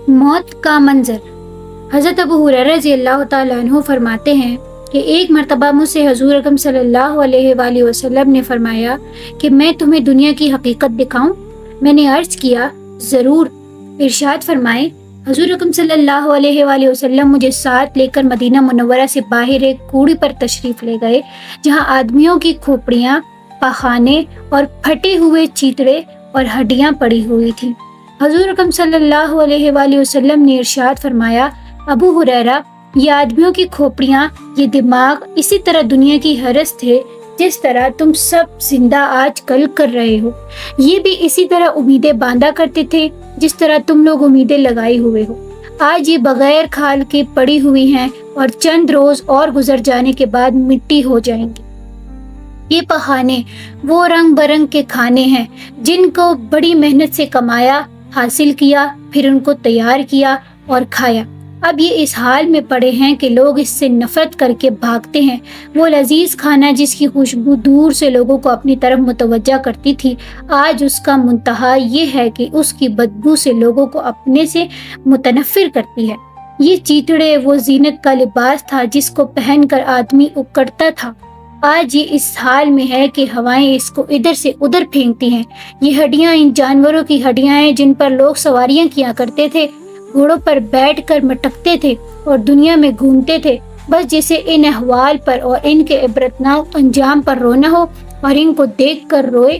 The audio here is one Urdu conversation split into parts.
موت کا منظر۔ حضرت ابو ہریرہ رضی اللہ تعالیٰ عنہ فرماتے ہیں کہ ایک مرتبہ مجھ سے حضور اکرم صلی اللہ علیہ وآلہ وسلم نے فرمایا کہ میں تمہیں دنیا کی حقیقت دکھاؤں؟ میں نے عرض کیا ضرور۔ ارشاد فرمائے حضور اکرم صلی اللہ علیہ وآلہ وسلم مجھے ساتھ لے کر مدینہ منورہ سے باہر ایک کوڑی پر تشریف لے گئے جہاں آدمیوں کی کھوپڑیاں، پاخانے اور پھٹے ہوئے چیتڑے اور ہڈیاں پڑی ہوئی تھیں۔ حضور اکرم صلی اللہ علیہ وآلہ وسلم نے ارشاد فرمایا ابو ہریرہ، یہ آدمیوں کی کھوپڑیاں، یہ دماغ اسی طرح دنیا کی حرس تھے جس طرح تم سب زندہ آج کل کر رہے ہو۔ یہ بھی اسی طرح امیدیں باندھا کرتے تھے جس طرح تم لوگ امیدیں لگائے ہوئے ہو۔ آج یہ بغیر کھال کے پڑی ہوئی ہیں اور چند روز اور گزر جانے کے بعد مٹی ہو جائیں گی۔ یہ پخانے وہ رنگ برنگ کے کھانے ہیں جن کو بڑی محنت سے کمایا، حاصل کیا، پھر ان کو تیار کیا اور کھایا۔ اب یہ اس حال میں پڑے ہیں کہ لوگ اس سے نفرت کر کے بھاگتے ہیں۔ وہ لذیذ کھانا جس کی خوشبو دور سے لوگوں کو اپنی طرف متوجہ کرتی تھی، آج اس کا منتہا یہ ہے کہ اس کی بدبو سے لوگوں کو اپنے سے متنفر کرتی ہے۔ یہ چیتڑے وہ زینت کا لباس تھا جس کو پہن کر آدمی اکڑتا تھا، آج یہ اس حال میں ہے کہ ہوائیں اس کو ادھر سے ادھر پھینکتی ہیں۔ یہ ہڈیاں ان جانوروں کی ہڈیاں ہیں جن پر لوگ سواریاں کیا کرتے تھے، گھوڑوں پر بیٹھ کر مٹکتے تھے اور دنیا میں گھومتے تھے، بس جسے ان احوال پر اور ان کے عبرتناک انجام پر رونا ہو اور ان کو دیکھ کر روئے۔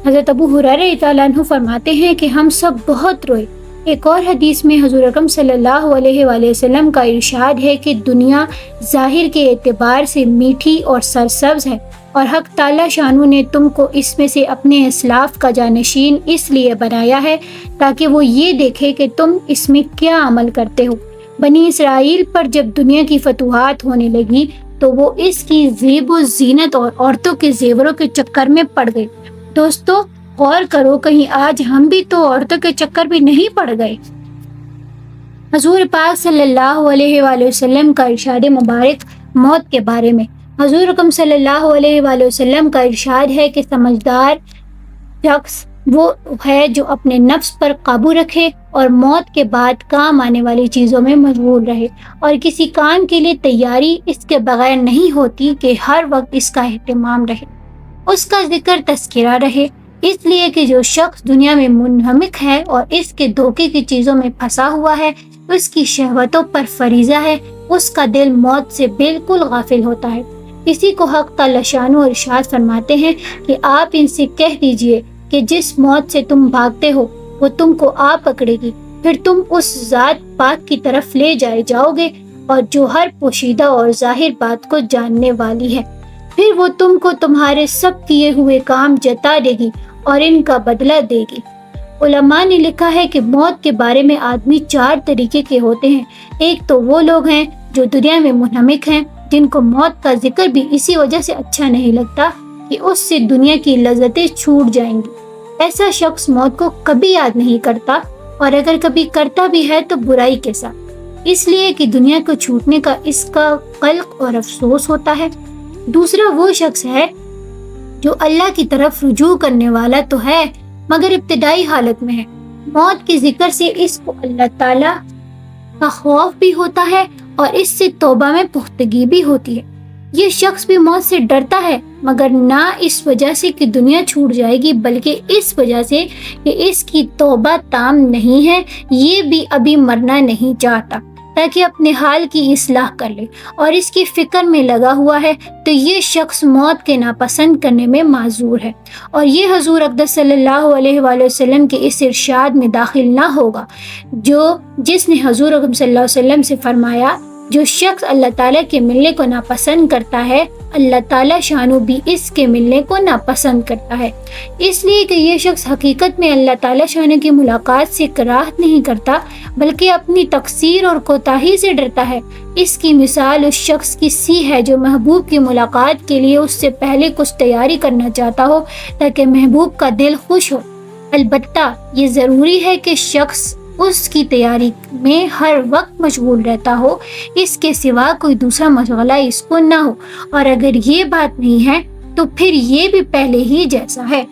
حضرت ابو ہریرہ رضی اللہ عنہ فرماتے ہیں کہ ہم سب بہت روئے۔ ایک اور حدیث میں حضور اکرم صلی اللہ علیہ وآلہ وسلم کا ارشاد ہے کہ دنیا ظاہر کے اعتبار سے میٹھی اور سرسبز ہے اور حق تعالی شانو نے تم کو اس میں سے اپنے اسلاف کا جانشین اس لیے بنایا ہے تاکہ وہ یہ دیکھے کہ تم اس میں کیا عمل کرتے ہو۔ بنی اسرائیل پر جب دنیا کی فتوحات ہونے لگی تو وہ اس کی زیب و زینت اور عورتوں کے زیوروں کے چکر میں پڑ گئے۔ دوستو غور کرو، کہیں آج ہم بھی تو عورتوں کے چکر بھی نہیں پڑ گئے؟ حضور پاک صلی اللہ علیہ وآلہ وسلم کا ارشاد مبارک موت کے بارے میں۔ حضور اکرم صلی اللہ علیہ وآلہ وسلم کا ارشاد ہے کہ سمجھدار شخص وہ ہے جو اپنے نفس پر قابو رکھے اور موت کے بعد کام آنے والی چیزوں میں مشغول رہے، اور کسی کام کے لیے تیاری اس کے بغیر نہیں ہوتی کہ ہر وقت اس کا اہتمام رہے، اس کا ذکر تذکرہ رہے، اس لیے کہ جو شخص دنیا میں منہمک ہے اور اس کے دھوکے کی چیزوں میں پھنسا ہوا ہے، اس کی شہوتوں پر فریضہ ہے، اس کا دل موت سے بالکل غافل ہوتا ہے۔ اسی کو حق تعالی شانو ارشاد فرماتے ہیں کہ آپ ان سے کہہ دیجئے کہ جس موت سے تم بھاگتے ہو وہ تم کو آ پکڑے گی، پھر تم اس ذات پاک کی طرف لے جائے جاؤ گے اور جو ہر پوشیدہ اور ظاہر بات کو جاننے والی ہے، پھر وہ تم کو تمہارے سب کیے ہوئے کام جتا دے گی اور ان کا بدلہ دے گی۔ علماء نے لکھا ہے کہ موت کے بارے میں آدمی 4 طریقے کے ہوتے ہیں۔ ایک تو وہ لوگ ہیں جو دنیا میں منہمک ہیں، جن کو موت کا ذکر بھی اسی وجہ سے اچھا نہیں لگتا کہ اس سے دنیا کی لذتیں چھوٹ جائیں گی۔ ایسا شخص موت کو کبھی یاد نہیں کرتا، اور اگر کبھی کرتا بھی ہے تو برائی کے ساتھ، اس لیے کہ دنیا کو چھوٹنے کا اس کا قلق اور افسوس ہوتا ہے۔ دوسرا وہ شخص ہے جو اللہ کی طرف رجوع کرنے والا تو ہے مگر ابتدائی حالت میں ہے، موت کے ذکر سے اس کو اللہ تعالی کا خوف بھی ہوتا ہے اور اس سے توبہ میں پختگی بھی ہوتی ہے۔ یہ شخص بھی موت سے ڈرتا ہے، مگر نہ اس وجہ سے کہ دنیا چھوٹ جائے گی، بلکہ اس وجہ سے کہ اس کی توبہ تام نہیں ہے، یہ بھی ابھی مرنا نہیں چاہتا تاکہ اپنے حال کی اصلاح کر لے، اور اس کی فکر میں لگا ہوا ہے، تو یہ شخص موت کے ناپسند کرنے میں معذور ہے، اور یہ حضور اقدس صلی اللہ علیہ وآلہ وسلم کے اس ارشاد میں داخل نہ ہوگا جس نے حضور اکرم صلی اللہ علیہ وسلم سے فرمایا، جو شخص اللہ تعالیٰ کے ملنے کو ناپسند کرتا ہے، اللہ تعالیٰ شانو بھی اس کے ملنے کو ناپسند کرتا ہے، اس لیے کہ یہ شخص حقیقت میں اللہ تعالیٰ شانو کی ملاقات سے کراہت نہیں کرتا بلکہ اپنی تقصیر اور کوتاہی سے ڈرتا ہے۔ اس کی مثال اس شخص کی سی ہے جو محبوب کی ملاقات کے لیے اس سے پہلے کچھ تیاری کرنا چاہتا ہو تاکہ محبوب کا دل خوش ہو۔ البتہ یہ ضروری ہے کہ شخص اس کی تیاری میں ہر وقت مشغول رہتا ہو، اس کے سوا کوئی دوسرا مشغلہ اس کو نہ ہو، اور اگر یہ بات نہیں ہے تو پھر یہ بھی پہلے ہی جیسا ہے،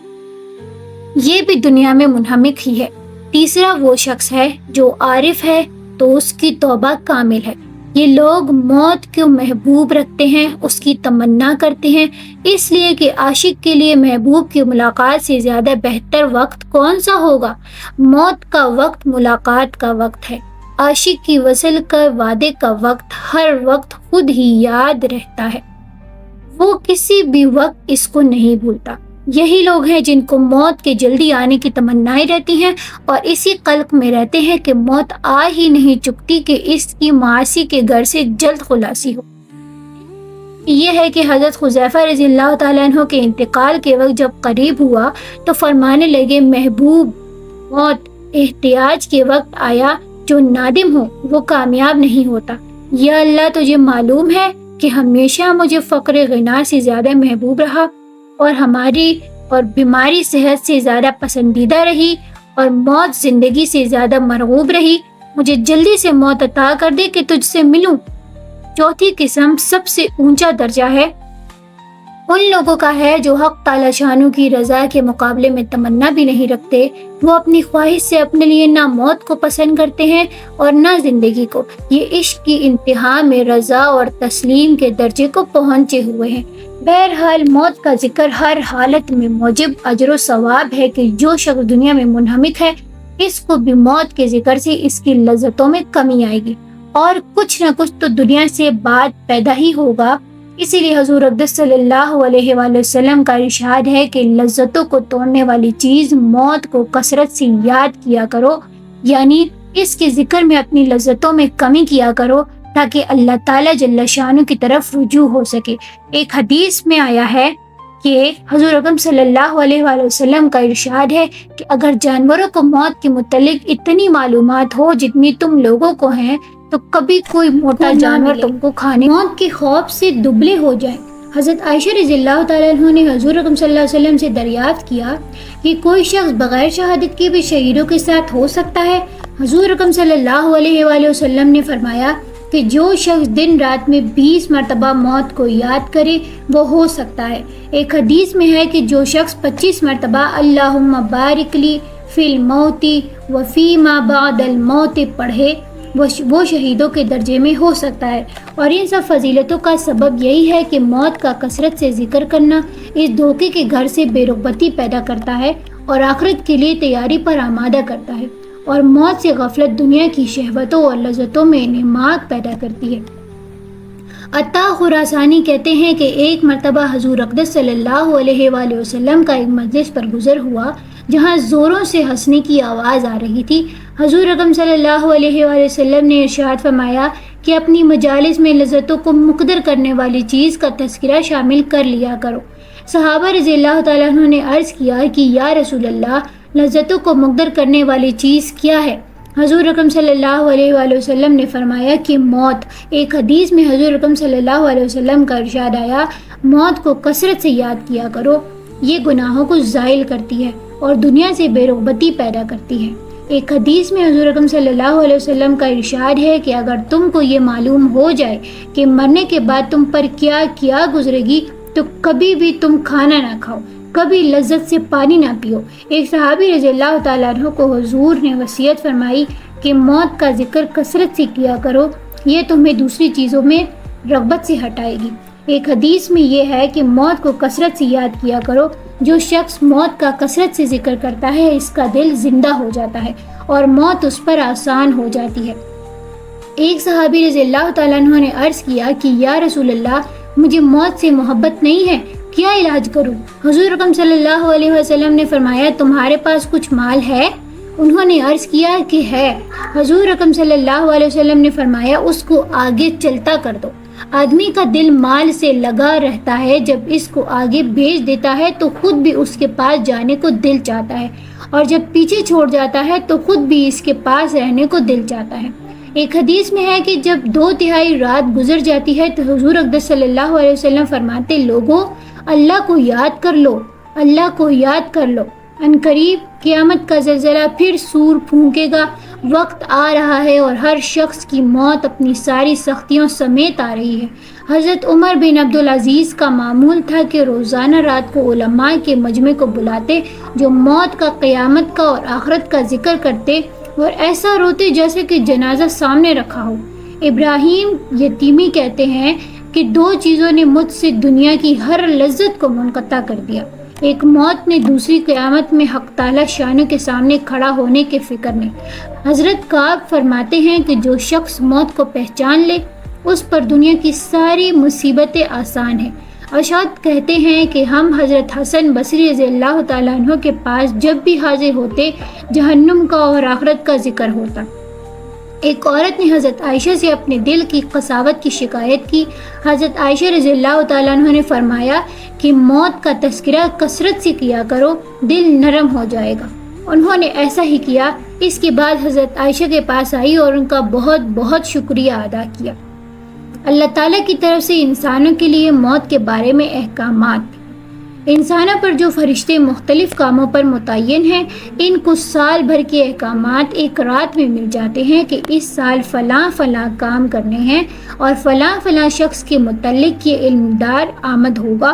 یہ بھی دنیا میں منہمک ہی ہے۔ تیسرا وہ شخص ہے جو عارف ہے تو اس کی توبہ کامل ہے۔ یہ لوگ موت کو محبوب رکھتے ہیں، اس کی تمنا کرتے ہیں، اس لیے کہ عاشق کے لیے محبوب کی ملاقات سے زیادہ بہتر وقت کون سا ہوگا۔ موت کا وقت ملاقات کا وقت ہے، عاشق کی وصل کا وعدے کا وقت ہر وقت خود ہی یاد رہتا ہے، وہ کسی بھی وقت اس کو نہیں بھولتا۔ یہی لوگ ہیں جن کو موت کے جلدی آنے کی تمنائیں رہتی ہیں اور اسی قلق میں رہتے ہیں کہ موت آ ہی نہیں چکتی کہ اس کی معاصی کے گھر سے جلد خلاصی ہو۔ یہ ہے کہ حضرت حذیفہ رضی اللہ تعالیٰ عنہ کے انتقال کے وقت جب قریب ہوا تو فرمانے لگے، محبوب موت احتیاج کے وقت آیا، جو نادم ہو وہ کامیاب نہیں ہوتا۔ یا اللہ، تجھے معلوم ہے کہ ہمیشہ مجھے فقر غنا سے زیادہ محبوب رہا اور ہماری اور بیماری صحت سے زیادہ پسندیدہ رہی اور موت زندگی سے زیادہ مرغوب رہی۔ مجھے جلدی سے موت عطا کر دے کہ تجھ سے ملوں۔ چوتھی قسم سب سے اونچا درجہ ہے ان لوگوں کا ہے جو حق تعالی شانو کی رضا کے مقابلے میں تمنا بھی نہیں رکھتے۔ وہ اپنی خواہش سے اپنے لیے نہ موت کو پسند کرتے ہیں اور نہ زندگی کو۔ یہ عشق کی انتہا میں رضا اور تسلیم کے درجے کو پہنچے ہوئے ہیں۔ بہرحال موت کا ذکر ہر حالت میں موجب اجر و ثواب ہے کہ جو شخص دنیا میں منہمک ہے، اس کو بھی موت کے ذکر سے اس کی لذتوں میں کمی آئے گی اور کچھ نہ کچھ تو دنیا سے بعد پیدا ہی ہوگا۔ اسی لیے حضور اقدس صلی اللہ علیہ وآلہ وسلم کا ارشاد ہے کہ لذتوں کو توڑنے والی چیز موت کو کثرت سے یاد کیا کرو، یعنی اس کے ذکر میں اپنی لذتوں میں کمی کیا کرو تاکہ اللہ تعالیٰ جل شانہ کی طرف رجوع ہو سکے۔ ایک حدیث میں آیا ہے کہ حضور اکرم صلی اللہ علیہ وآلہ وسلم کا ارشاد ہے کہ اگر جانوروں کو موت کے متعلق اتنی معلومات ہو جتنی تم لوگوں کو ہیں تو کبھی کوئی موٹا جانور تم کو کھانے موت کے خوف سے دبلے ہو جائیں۔ حضرت عائشہ رضی اللہ تعالیٰ عنہ نے حضور اکرم صلی اللہ علیہ وسلم سے دریافت کیا کہ کوئی شخص بغیر شہادت کے بھی شہیدوں کے ساتھ ہو سکتا ہے؟ حضور اکرم صلی اللہ علیہ وآلہ وسلم نے فرمایا کہ جو شخص دن رات میں 20 مرتبہ موت کو یاد کرے وہ ہو سکتا ہے۔ ایک حدیث میں ہے کہ جو شخص 25 مرتبہ اللہم بارک لی فی الموت و فی ما بعد الموت پڑھے وہ شہیدوں کے درجے میں ہو سکتا ہے۔ اور ان سب فضیلتوں کا سبب یہی ہے کہ موت کا کثرت سے ذکر کرنا اس دھوکے کے گھر سے بے رغبتی پیدا کرتا ہے اور آخرت کے لیے تیاری پر آمادہ کرتا ہے، اور موت سے غفلت دنیا کی شہوتوں اور لذتوں میں انہماک پیدا کرتی ہے۔ عطا خراسانی کہتے ہیں کہ ایک مرتبہ حضور اقدس صلی اللہ علیہ وآلہ وسلم کا ایک مجلس پر گزر ہوا جہاں زوروں سے ہنسنے کی آواز آ رہی تھی۔ حضور اکرم صلی اللہ علیہ وآلہ وسلم نے ارشاد فرمایا کہ اپنی مجالس میں لذتوں کو مقدر کرنے والی چیز کا تذکرہ شامل کر لیا کرو۔ صحابہ رضی اللہ تعالیٰ عنہ نے عرض کیا کہ یا رسول اللہ، لذتوں کو مقدر کرنے والی چیز کیا ہے؟ حضور اکرم صلی اللہ علیہ وآلہ وسلم نے فرمایا کہ موت۔ ایک حدیث میں حضور اکرم صلی اللہ علیہ وسلم کا ارشاد آیا، موت کو کثرت سے یاد کیا کرو، یہ گناہوں کو زائل کرتی ہے اور دنیا سے بے رغبتی پیدا کرتی ہے۔ ایک حدیث میں حضور اکرم صلی اللہ علیہ وسلم کا ارشاد ہے کہ اگر تم کو یہ معلوم ہو جائے کہ مرنے کے بعد تم پر کیا کیا گزرے گی تو کبھی بھی تم کھانا نہ کھاؤ، کبھی لذت سے پانی نہ پیو۔ ایک صحابی رضی اللہ تعالیٰ عنہ کو حضور نے وصیت فرمائی کہ موت کا ذکر کثرت سے کیا کرو، یہ تمہیں دوسری چیزوں میں رغبت سے ہٹائے گی۔ ایک حدیث میں یہ ہے کہ موت کو کثرت سے یاد کیا کرو، جو شخص موت کا کثرت سے ذکر کرتا ہے اس کا دل زندہ ہو جاتا ہے اور موت اس پر آسان ہو جاتی ہے۔ ایک صحابی رضی اللہ تعالیٰ عنہ نے عرض کیا کہ یا رسول اللہ، مجھے موت سے محبت نہیں ہے، کیا علاج کروں؟ حضور اکرم صلی اللہ علیہ وسلم نے فرمایا، تمہارے پاس کچھ مال ہے؟ انہوں نے عرض کیا کہ ہے۔ حضور اکرم صلی اللہ علیہ وسلم نے فرمایا، اس کو آگے چلتا کر دو۔ آدمی کا دل مال سے لگا رہتا ہے، جب اس کو آگے بھیج دیتا ہے تو خود بھی اس کے پاس جانے کو دل چاہتا ہے، اور جب پیچھے چھوڑ جاتا ہے تو خود بھی اس کے پاس رہنے کو دل چاہتا ہے۔ ایک حدیث میں ہے کہ جب 2/3 رات گزر جاتی ہے تو حضور اقدس صلی اللہ علیہ وسلم فرماتے، لوگوں اللہ کو یاد کر لو، اللہ کو یاد کر لو، عنقریب قیامت کا زلزلہ پھر سور پھونکے گا، وقت آ رہا ہے اور ہر شخص کی موت اپنی ساری سختیوں سمیت آ رہی ہے۔ حضرت عمر بن عبدالعزیز کا معمول تھا کہ روزانہ رات کو علماء کے مجمع کو بلاتے جو موت کا، قیامت کا اور آخرت کا ذکر کرتے اور ایسا روتے جیسے کہ جنازہ سامنے رکھا ہو۔ ابراہیم یتیمی کہتے ہیں کہ 2 چیزوں نے مجھ سے دنیا کی ہر لذت کو منقطع کر دیا، ایک موت نے، دوسری قیامت میں حق تعالی شانوں کے سامنے کھڑا ہونے کے فکر نے۔ حضرت کعب فرماتے ہیں کہ جو شخص موت کو پہچان لے اس پر دنیا کی ساری مصیبتیں آسان ہیں۔ ارشاد کہتے ہیں کہ ہم حضرت حسن بصری رضی اللہ تعالیٰ عنہ کے پاس جب بھی حاضر ہوتے جہنم کا اور آخرت کا ذکر ہوتا۔ ایک عورت نے حضرت عائشہ سے اپنے دل کی قساوت کی شکایت کی۔ حضرت عائشہ رضی اللہ تعالیٰ عنہ نے فرمایا کہ موت کا تذکرہ کثرت سے کیا کرو، دل نرم ہو جائے گا۔ انہوں نے ایسا ہی کیا۔ اس کے بعد حضرت عائشہ کے پاس آئی اور ان کا بہت بہت شکریہ ادا کیا۔ اللہ تعالیٰ کی طرف سے انسانوں کے لیے موت کے بارے میں احکامات۔ انسانوں پر جو فرشتے مختلف کاموں پر متعین ہیں، ان کو سال بھر کے احکامات ایک رات میں مل جاتے ہیں کہ اس سال فلاں فلاں کام کرنے ہیں اور فلاں فلاں شخص کے متعلق یہ علمدار آمد ہوگا۔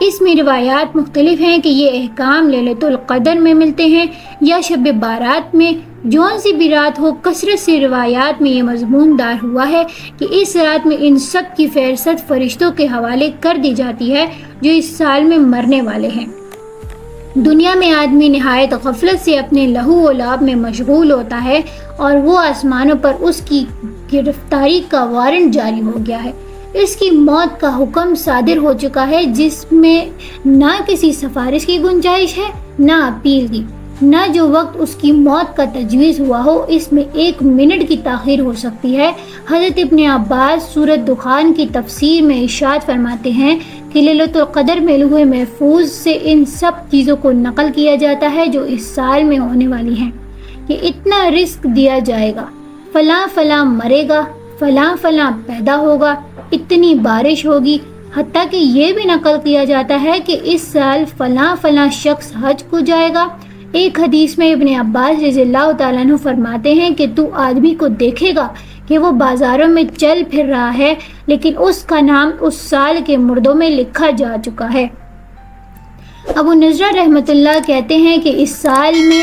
اس میں روایات مختلف ہیں کہ یہ احکام لیلۃ القدر میں ملتے ہیں یا شب بارات میں۔ جون سی بھی رات ہو، کثرت سے روایات میں یہ مضمون دار ہوا ہے کہ اس رات میں ان سب کی فہرست فرشتوں کے حوالے کر دی جاتی ہے جو اس سال میں مرنے والے ہیں۔ دنیا میں آدمی نہایت غفلت سے اپنے لہو و لعب میں مشغول ہوتا ہے اور وہ آسمانوں پر اس کی گرفتاری کا وارنٹ جاری ہو گیا ہے۔ اس کی موت کا حکم صادر ہو چکا ہے جس میں نہ کسی سفارش کی گنجائش ہے نہ اپیل کی، نہ جو وقت اس کی موت کا تجویز ہوا ہو اس میں 1 منٹ کی تاخیر ہو سکتی ہے۔ حضرت ابن عباس سورۃ دخان کی تفسیر میں ارشاد فرماتے ہیں کہ لیلۃ القدر میں لوح محفوظ سے ان سب چیزوں کو نقل کیا جاتا ہے جو اس سال میں ہونے والی ہیں، کہ اتنا رزق دیا جائے گا، فلاں فلاں مرے گا، فلاں فلاں پیدا ہوگا، اتنی بارش ہوگی، حتیٰ کہ یہ بھی نقل کیا جاتا ہے کہ اس سال فلاں فلاں شخص حج کو جائے گا۔ ایک حدیث میں ابن عباس رضی اللہ تعالیٰ عنہ فرماتے ہیں کہ تو آدمی کو دیکھے گا کہ وہ بازاروں میں چل پھر رہا ہے لیکن اس کا نام اس سال کے مردوں میں لکھا جا چکا ہے۔ ابو نضرہ رحمۃ اللہ کہتے ہیں کہ اس سال میں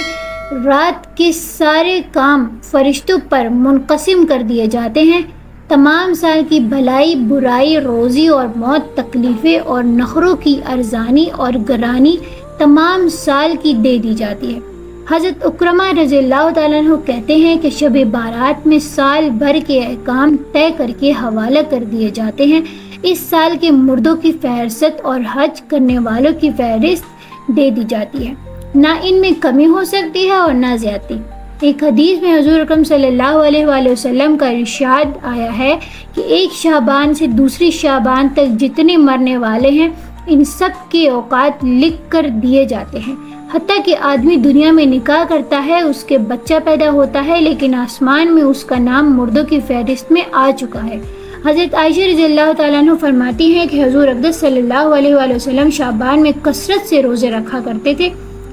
رات کے سارے کام فرشتوں پر منقسم کر دیے جاتے ہیں۔ تمام سال کی بھلائی برائی، روزی اور موت، تکلیفیں اور نخروں کی ارزانی اور گرانی تمام سال کی دے دی جاتی ہے۔ حضرت اکرمہ رضی اللہ تعالیٰ عنہ کہتے ہیں کہ شب بارات میں سال بھر کے احکام طے کر کے حوالہ کر دیے جاتے ہیں۔ اس سال کے مردوں کی فہرست اور حج کرنے والوں کی فہرست دے دی جاتی ہے، نہ ان میں کمی ہو سکتی ہے اور نہ زیادتی۔ ایک حدیث میں حضور اکرم صلی اللہ علیہ وآلہ وسلم کا ارشاد آیا ہے کہ ایک شعبان سے دوسری شعبان تک جتنے مرنے والے ہیں ان سب کے اوقات لکھ کر دیے جاتے ہیں، حتیٰ کہ آدمی دنیا میں نکاح کرتا ہے، اس کے بچہ پیدا ہوتا ہے لیکن آسمان میں اس کا نام مردوں کی فہرست میں آ چکا ہے۔ حضرت عائشہ رضی اللہ تعالیٰ عنہ فرماتی ہیں کہ حضور اقدس صلی اللہ علیہ وآلہ وسلم شعبان میں کثرت سے روزے رکھا کرتے تھے،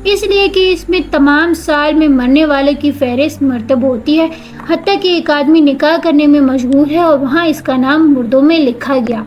اس لیے کہ اس میں تمام سال میں مرنے والے کی فہرست مرتب ہوتی ہے، حتیٰ کہ ایک آدمی نکاح کرنے میں مشغول ہے اور وہاں اس کا نام مردوں میں لکھا گیا۔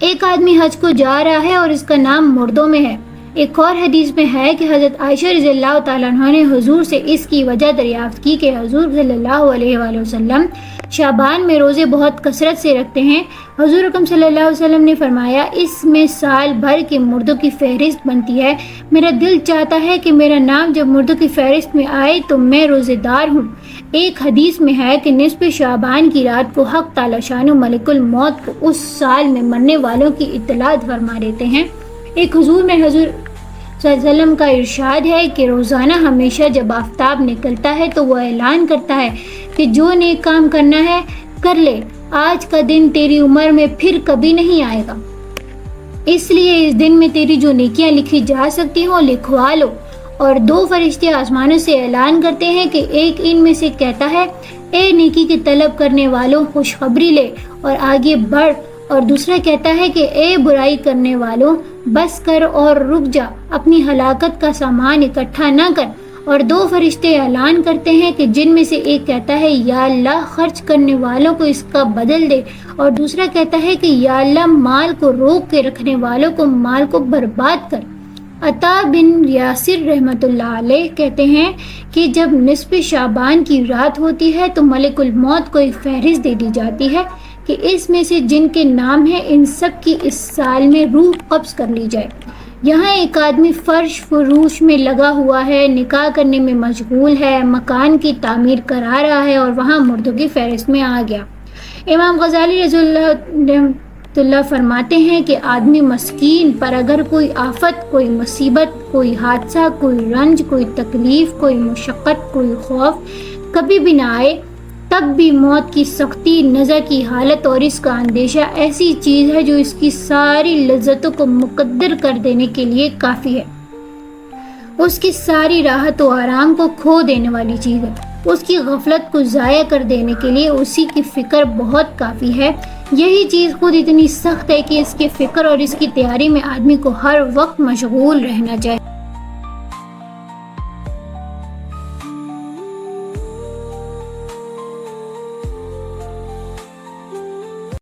ایک آدمی حج کو جا رہا ہے اور اس کا نام مردوں میں ہے۔ ایک اور حدیث میں ہے کہ حضرت عائشہ رضی اللہ تعالیٰ عنہ نے حضور سے اس کی وجہ دریافت کی کہ حضور صلی اللہ علیہ وآلہ وسلم شعبان میں روزے بہت کثرت سے رکھتے ہیں۔ حضور اکرم صلی اللہ علیہ وسلم نے فرمایا اس میں سال بھر کے مردوں کی فہرست بنتی ہے، میرا دل چاہتا ہے کہ میرا نام جب مردوں کی فہرست میں آئے تو میں روزے دار ہوں۔ ایک حدیث میں ہے کہ نصف شعبان کی رات کو حق تعالی شان ملک الموت کو اس سال میں مرنے والوں کی اطلاع فرما دیتے ہیں۔ ایک حضور میں حضور صلی اللہ علیہ وسلم کا ارشاد ہے کہ روزانہ ہمیشہ جب آفتاب نکلتا ہے تو وہ اعلان کرتا ہے کہ جو نیک کام کرنا ہے کر لے، آج کا دن تیری عمر میں پھر کبھی نہیں آئے گا، اس لیے اس دن میں تیری جو نیکیاں لکھی جا سکتی ہوں لکھوا لو۔ اور 2 فرشتے آسمانوں سے اعلان کرتے ہیں کہ ایک ان میں سے کہتا ہے اے نیکی کی طلب کرنے والوں خوشخبری لے اور آگے بڑھ، اور دوسرا کہتا ہے کہ اے برائی کرنے والوں بس کر اور رک جا، اپنی ہلاکت کا سامان اکٹھا نہ کر، اور 2 فرشتے اعلان کرتے ہیں کہ جن میں سے ایک کہتا ہے یا اللہ خرچ کرنے والوں کو اس کا بدل دے، اور دوسرا کہتا ہے کہ یا اللہ مال کو روک کے رکھنے والوں کو مال کو برباد کر۔ عطا بن یاسر رحمۃ اللہ علیہ کہتے ہیں کہ جب نصف شعبان کی رات ہوتی ہے تو ملک الموت کو ایک فہرست دے دی جاتی ہے کہ اس میں سے جن کے نام ہیں ان سب کی اس سال میں روح قبض کر لی جائے۔ یہاں ایک آدمی فرش فروش میں لگا ہوا ہے، نکاح کرنے میں مشغول ہے، مکان کی تعمیر کرا رہا ہے، اور وہاں مردوں کی فہرست میں آ گیا۔ امام غزالی رضی اللہ فرماتے ہیں کہ آدمی مسکین پر اگر کوئی آفت، کوئی مصیبت، کوئی حادثہ، کوئی رنج، کوئی تکلیف، کوئی مشقت، کوئی خوف کبھی بھی نہ آئے، تب بھی موت کی سختی، نزع کی حالت اور اس کا اندیشہ ایسی چیز ہے جو اس کی ساری لذتوں کو مقدر کر دینے کے لیے کافی ہے، اس کی ساری راحت و آرام کو کھو دینے والی چیز ہے، اس کی غفلت کو ضائع کر دینے کے لیے اسی کی فکر بہت کافی ہے۔ یہی چیز خود اتنی سخت ہے کہ اس کے فکر اور اس کی تیاری میں آدمی کو ہر وقت مشغول رہنا چاہیے۔